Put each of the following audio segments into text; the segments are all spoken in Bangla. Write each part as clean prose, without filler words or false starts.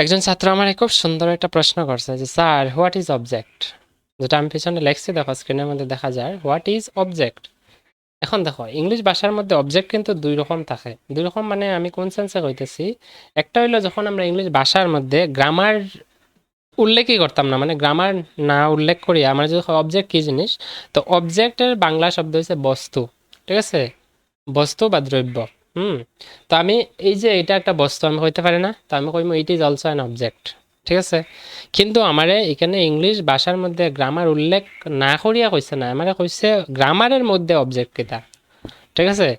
একজন ছাত্র আমাকে খুব সুন্দর একটা প্রশ্ন করছে যে স্যার হোয়াট ইজ অবজেক্ট, যেটা আমি পিছনে লেখছি, দেখো স্ক্রিনের মধ্যে দেখা যায় হোয়াট ইজ অবজেক্ট। এখন দেখো ইংলিশ ভাষার মধ্যে অবজেক্ট কিন্তু দুই রকম থাকে। দুই রকম মানে আমি কোন সেন্সে কইতেছি, একটা হইলো যখন আমরা ইংলিশ ভাষার মধ্যে গ্রামার উল্লেখই করতাম না, মানে গ্রামার না উল্লেখ করি আমরা যদি অবজেক্ট কী জিনিস, তো অবজেক্টের বাংলা শব্দ হচ্ছে বস্তু। ঠিক আছে, বস্তু বা দ্রব্য। হুম। তো আমি এই যে এটা একটা বস্তু আমি কইতে পারি না, তো আমি কইম it is also an object. ঠিক আছে, কিন্তু আমারে এখানে ইংলিশ ভাষার মধ্যে গ্রামার উল্লেখ না করিয়া কইছে না, আমারে কইছে গ্রামারের মধ্যে অবজেক্ট কিতা। ঠিক আছে,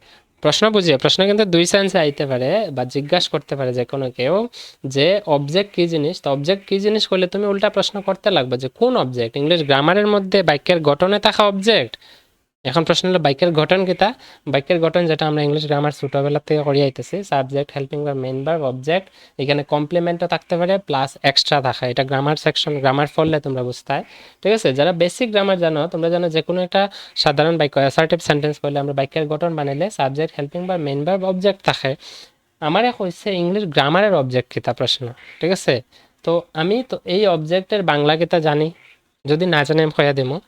প্রশ্ন বুঝিয়ে, প্রশ্ন কিন্তু দুই সেন্সে আইতে পারে বা জিজ্ঞাসা করতে পারে যে কোনো কেউ যে অবজেক্ট কী জিনিস। তো অবজেক্ট কী জিনিস করলে তুমি উল্টা প্রশ্ন করতে লাগবে যে কোন অবজেক্ট, ইংলিশ গ্রামারের মধ্যে বাক্যের গঠনে থাকা অবজেক্ট। এখন প্রশ্ন হলো বাক্যের গঠন কিতা। বাক্যের গঠন যেটা আমরা ইংলিশ গ্রামার ছোটোবেলা থেকে করিয়ে আইতেছি, subject, helping verb, main verb, object, এখানে কমপ্লিমেন্টও থাকতে পারে প্লাস এক্সট্রা থাকা। এটা গ্রামার সেকশন, গ্রামার পড়লে তোমরা বুঝতে হয়। ঠিক আছে, যারা বেসিক গ্রামার জানো তোমরা জানো যে কোনো একটা সাধারণ বাক্য অ্যাসার্টিভ সেন্টেন্স করলে আমরা বাক্যের গঠন বানাইলে subject, helping verb, main verb, object থাকে। আমারে কইছে ইংলিশ গ্রামারের অবজেক্ট কিতা প্রশ্ন। ঠিক আছে, তো আমি তো এই অবজেক্টের বাংলা কিতা জানি, যদি না জানি আমি কইয়া দিমু।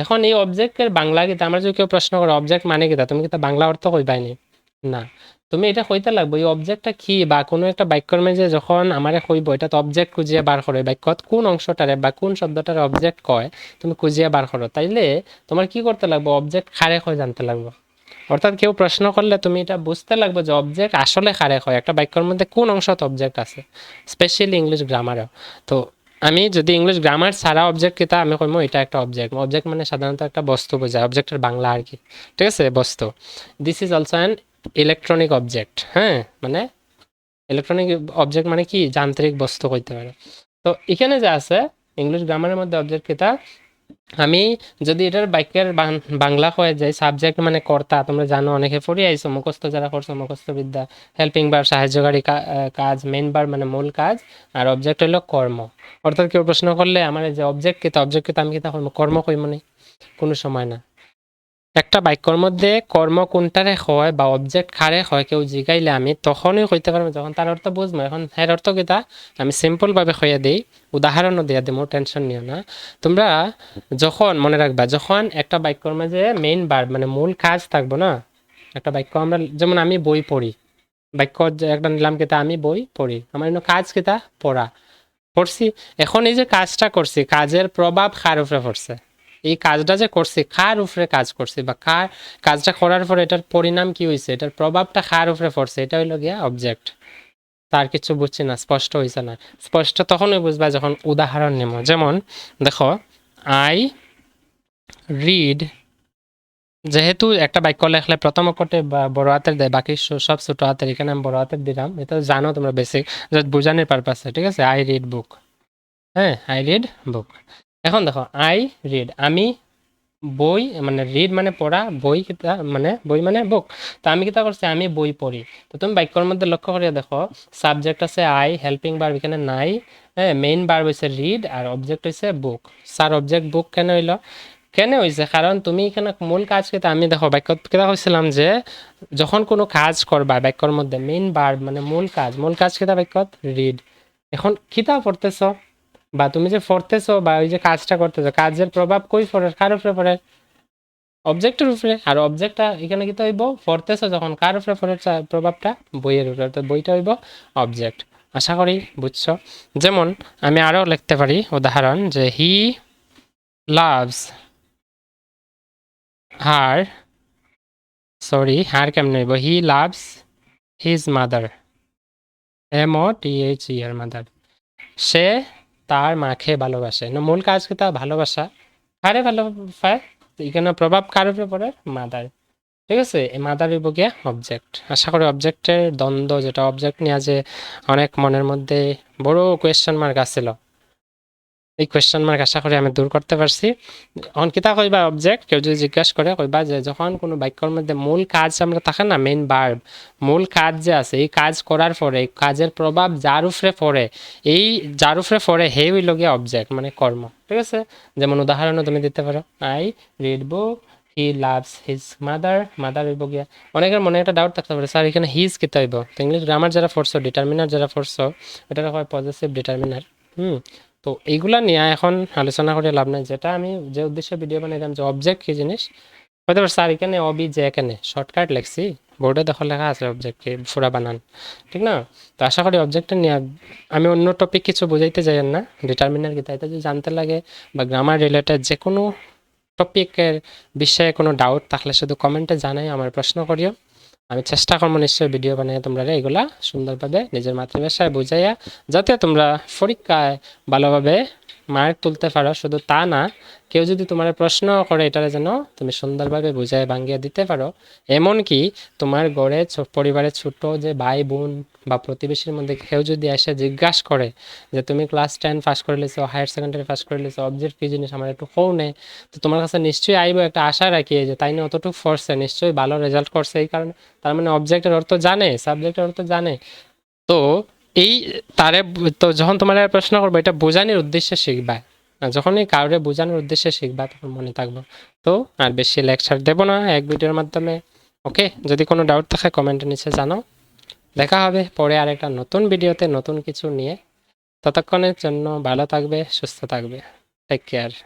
এখন এই অবজেক্টের বাংলা কিতা, আমরা যদি কেউ প্রশ্ন করে অবজেক্ট মানে কিতা, তুমি কিতা বাংলা অর্থ কইবাইনি না, তুমি এটা কইতে লাগবে এই অবজেক্টটা কি, বা কোনো একটা বাক্যের মাঝে যখন আমারে কইব এটা তো অবজেক্ট খুঁজিয়ে বার করে, বাক্যত কোন অংশটারে বা কোন শব্দটারে অবজেক্ট কয় তুমি খুঁজিয়ে বার করো, তাইলে তোমার কি করতে লাগবে অবজেক্ট খারে কয় জানতে লাগবে। অর্থাৎ কেউ প্রশ্ন করলে তুমি এটা বুঝতে লাগবে যে অবজেক্ট আসলে কারে হয়, একটা বাক্যের মধ্যে কোন অংশত অবজেক্ট আছে, স্পেশালি ইংলিশ গ্রামারেও। তো আমি যদি ইংলিশ গ্রামার ছাড়া অবজেক্ট কিতা আমি কইমো এটা একটা অবজেক্ট। অবজেক্ট মানে সাধারণত একটা বস্তু বোঝায়, অবজেক্টের বাংলা আর কি। ঠিক আছে, বস্তু। This is also an electronic object. হ্যাঁ, মানে ইলেকট্রনিক অবজেক্ট মানে কি, যান্ত্রিক বস্তু কইতে পারে। তো এখানে যে আছে ইংলিশ গ্রামারের মধ্যে অবজেক্ট কিতা, আমি যদি এটার বাক্যের বাংলা হয়ে যায় সাবজেক্ট মানে কর্তা, তোমরা জানো অনেকে পড়ে আইছো, মুখস্থ যারা করছো মুখস্থ বিদ্যা, হেল্পিং ভার্ব সাহায্যকারী কাজ, মেইন ভার্ব মানে মূল কাজ, আর অবজেক্ট হলো কর্ম। অর্থাৎ কেউ প্রশ্ন করলে আমার যে অবজেক্ট কিতা, অবজেক্ট কিতা আমি কিতা কর্ম, কর্ম কইম নি, কোনো সময় না। একটা বাক্যর মধ্যে কর্ম কোনটারে হয় বা অবজেক্ট কারে হয় কেউ জিগাইলে আমি তখনই কইতে পারবো যখন তার অর্থ বুঝবো। এখন এর অর্থ কিতা আমি সিম্পলভাবে কইয়া দিই, উদাহরণও দিয়া দিই, টেনশন নিও না তোমরা। যখন মনে রাখবা যখন একটা বাক্যর মাঝে মেইন ভার্ব মানে মূল কাজ থাকবো না, একটা বাক্য আমরা যেমন আমি বই পড়ি, বাক্য একটা নিলাম কিতা আমি বই পড়ি, আমার কাজ কিতা পড়া, পড়ছি। এখন এই যে কাজটা করছি, কাজের প্রভাব কার উপরে পড়ছে, এই কাজটা যে করছি কার উপরে কাজ করছি, বা কার কাজটা করার পরে এটার পরিণাম কি হয়েছে, এটার প্রভাবটা কার উপরে পড়ছে, এটা হইলো গিয়া অবজেক্ট। তার কিছু বুঝছি না, স্পষ্ট হয়েছে না, স্পষ্ট তখনই বুঝবা যখন উদাহরণ নেব। যেমন দেখো আই রিড, যেহেতু একটা বাক্য লেখলে প্রথম অক্ষরটি বড় হাতের দেয়, বাকি সব ছোট হাতের, এখানে আমি বড় হাতের দিলাম, এটা জানো তোমরা বেসিক, জাস্ট বোঝানোর পারপাসে। ঠিক আছে, আই রিড বুক। হ্যাঁ, আই রিড বুক। এখন দেখো আই রিড আমি বই, মানে রিড মানে পড়া, বই কিতা মানে বই মানে বুক। তো আমি কিতা করছি আমি বই পড়ি। তো তুমি বাক্যর মধ্যে লক্ষ্য করিয়া দেখো সাবজেক্ট আছে আই, হেল্পিং ভার্ব এখানে নাই, হ্যাঁ, মেইন ভার্ব হইছে রিড আর অবজেক্ট হইছে বুক। স্যার অবজেক্ট বুক কেন হইলো, কেন হয়েছে কারণ তুমি এখানে মূল কাজ কিতা, আমি দেখো বাক্য কিতা কইছিলাম যে যখন কোনো কাজ করবা বাক্যর মধ্যে মেইন ভার্ব মানে মূল কাজ, মূল কাজ কিতা বাক্যত রিড। এখন কিতা পড়তেছ বা তুমি যে পড়তেছো বা ওই যে কাজটা করতেছো, কাজের প্রভাব কই পড়ে, কার উপরে পড়ে, অবজেক্টের উপরে। আর অবজেক্টটা এখানে কি হইব, পড়তেছো যখন কার উপরে পড়ে প্রভাবটা, বইয়ের উপরে, অর্থাৎ বইটা হইব অবজেক্ট। আশা করি বুঝছো। যেমন আমি আরও লিখতে পারি উদাহরণ যে he loves her, sorry her কেমন হইব, he loves his mother, MOTHER mother, সে তার মাকে ভালোবাসে না, মূল কাজ কি তার ভালোবাসা, কারে ভালোবাসে, এখানে প্রভাব কার উপরে পড়ে, মাদার। ঠিক আছে, এই মাদার হইব গিয়া অবজেক্ট। আশা করি অবজেক্টের দ্বন্দ্ব, যেটা অবজেক্ট নিয়ে যে অনেক মনের মধ্যে বড় কোয়েশ্চেন মার্ক আসছিল, এই কোয়েশ্চেন মার্ক আশা করি আমি দূর করতে পারছি। এখন কিতা কইবা অবজেক্ট, কেউ যদি জিজ্ঞাসা করে কইবা যে যখন কোনো বাক্যর মধ্যে মূল কাজ আমরা থাকে না, মেইন ভার্ব, মূল কাজ যে আছে এই কাজ করার পরে এই কাজের প্রভাব যার উপরে পড়ে, এই যার উপরে পড়ে হে হইল গিয়া অবজেক্ট মানে কর্ম। ঠিক আছে, যেমন উদাহরণও তুমি দিতে পারো I read book, he loves his mother, mother হইব গিয়া। অনেকের মনে একটা ডাউট থাকতে পারে স্যার এখানে হিজ কিতা হইব, তো ইংলিশ গ্রামার যারা পড়ছো, ডিটারমিনার যারা পড়ছো, এটা হয় পজিটিভ ডিটারমিনার। তো এইগুলা নিয়ে এখন আলোচনা করে লাভ নাই। যেটা আমি যে উদ্দেশ্যে ভিডিও বানাইলাম যে অবজেক্ট কি জিনিস, হয়তো স্যার এখানে অবি যে এখানে শর্টকাট লেখছি, বোর্ডে দেখো লেখা আছে অবজেক্ট কি পুরা বানান, ঠিক না? তো আশা করি অবজেক্টটা নিয়ে আমি অন্য টপিক কিছু বুঝাইতে যাই না, ডিটারমিনার কি তাইতে যদি জানতে লাগে বা গ্রামার রিলেটেড যে কোনো টপিকের বিষয়ে কোনো ডাউট থাকলে শুধু কমেন্টে জানাই, আমার প্রশ্ন করিও। আমি চেষ্টা করবো নিশ্চয়ই ভিডিও বানিয়ে তোমরা এগুলা সুন্দরভাবে নিজের মাতৃভাষায় বুঝাইয়া যাতে তোমরা পরীক্ষায় ভালোভাবে মার্ক তুলতে পারো। শুধু তা না, কেউ যদি তোমার প্রশ্ন করে এটারে যেন তুমি সুন্দরভাবে বুঝাই ভাঙ্গিয়ে দিতে পারো। এমনকি তোমার ঘরে পরিবারের ছোট যে ভাই বোন বা প্রতিবেশীর মধ্যে কেউ যদি এসে জিজ্ঞাসা করে যে তুমি ক্লাস 10 পাস করে লিছো, হায়ার সেকেন্ডারি পাস করে লিছো, অবজেক্ট কি জিনিস আমার একটু কও নে, তো তোমার কাছে নিশ্চয়ই আইব একটা আশা রাখি যে তাই না অতটুকু ফোর্সে নিশ্চয়ই ভালো রেজাল্ট করছে, এই কারণে তার মানে অবজেক্টের অর্থ জানে, সাবজেক্টের অর্থ জানে। তো এই তারে তো যখন তোমার প্রশ্ন করবো এটা বোঝানোর উদ্দেশ্যে শিখবা, আর যখনই কাউরে বোঝানোর উদ্দেশ্যে শিখবা তখন মনে থাকবো। তো আর বেশি লেকচার দেবো না এক ভিডিওর মাধ্যমে। ওকে, যদি কোনো ডাউট থাকে কমেন্টের নিচে জানাও। দেখা হবে পরে আরেকটা নতুন ভিডিওতে নতুন কিছু নিয়ে। ততক্ষণের জন্য ভালো থাকবে, সুস্থ থাকবে। Take care.